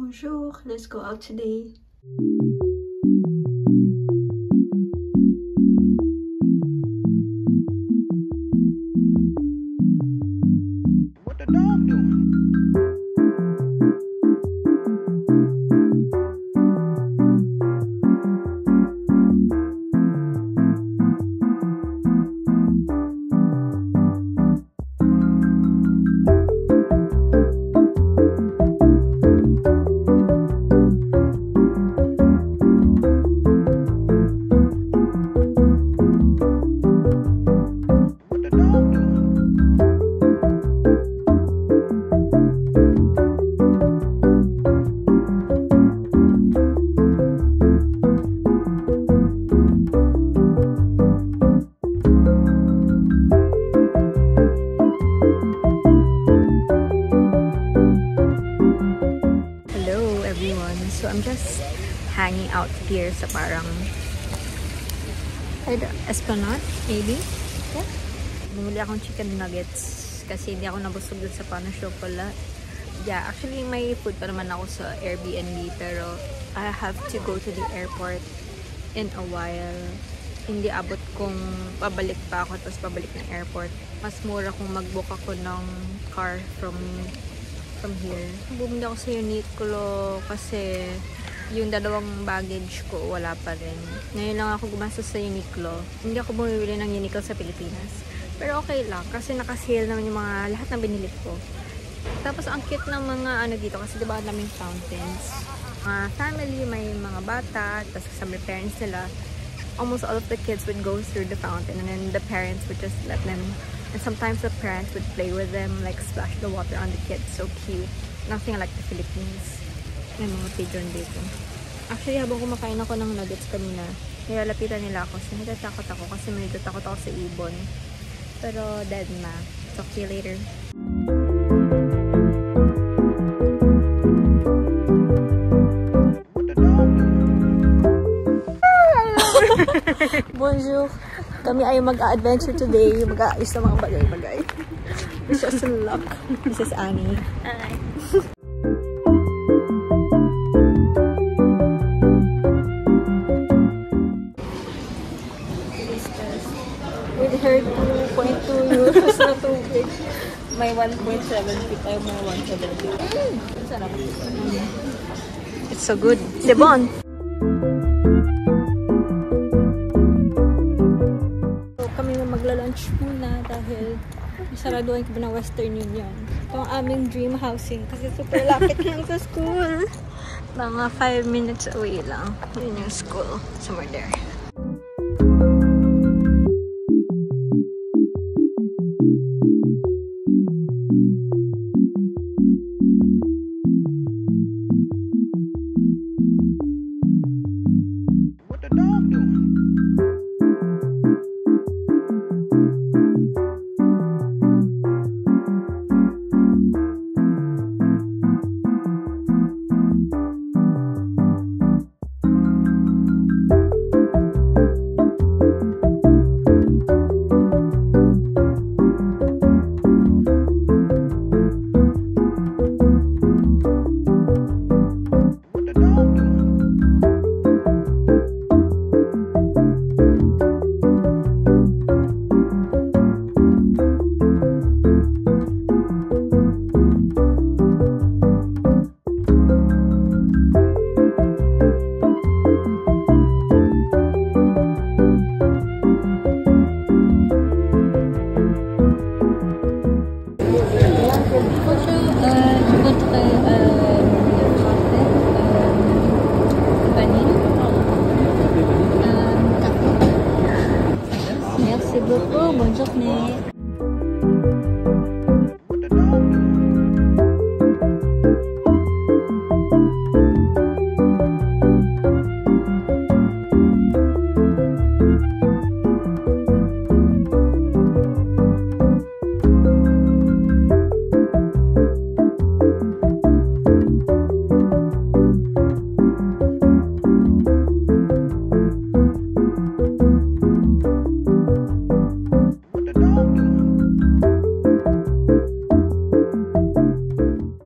Bonjour, let's go out today. What the dog doing? So I'm just hanging out here sa parang Esplanade, maybe? Yeah. Bumili akong chicken nuggets kasi hindi ako nabusog dun sa Paano Chocolate. Yeah, actually may food pa naman ako sa Airbnb pero I have to go to the airport in a while. Hindi abot kung pabalik pa ako tapos pabalik ng airport. Mas mura kung mag-book ako ng car from here. Bumili ako sa Uniqlo kasi yung dalawang baggage ko wala pa rin. Ngayon lang ako gumastos sa Uniqlo. Hindi ako bumibili ng Uniqlo sa Pilipinas. Pero okay lang kasi naka-sale naman yung mga lahat ng binili ko. Tapos ang cute ng mga ano dito kasi diba daming fountains. Family, may mga bata, tapos kasama yung parents nila. Almost all of the kids would go through the fountain and then the parents would just let them. And sometimes the parents would play with them, like splash the water on the kids. So cute. Nothing like the Philippines. May mga pigeon dito. Actually, habang kumakain ako ng nuggets kanina, nilalapitan nila ako. So, natatakot ako kasi medyo takot ako sa ibon. Pero, dead na. Talk to you later. Bonjour! Kami ay mag-a-adventure today. Mag-aayos ng mga bagay-bagay. Wish us luck. This is Annie. Hi. With her 2.2 euros na tubig. May 1.70 tayo, mga 1.70. Sarap. It's so good. Sebon! Magla-lunch muna dahil saraduhan ko ng Western Union. Ito ang aming dream housing kasi super lapit lang sa school. Mga 5 minutes away lang. Yun yung school. Somewhere there. What the dog doing? Merci beaucoup, bonne journée.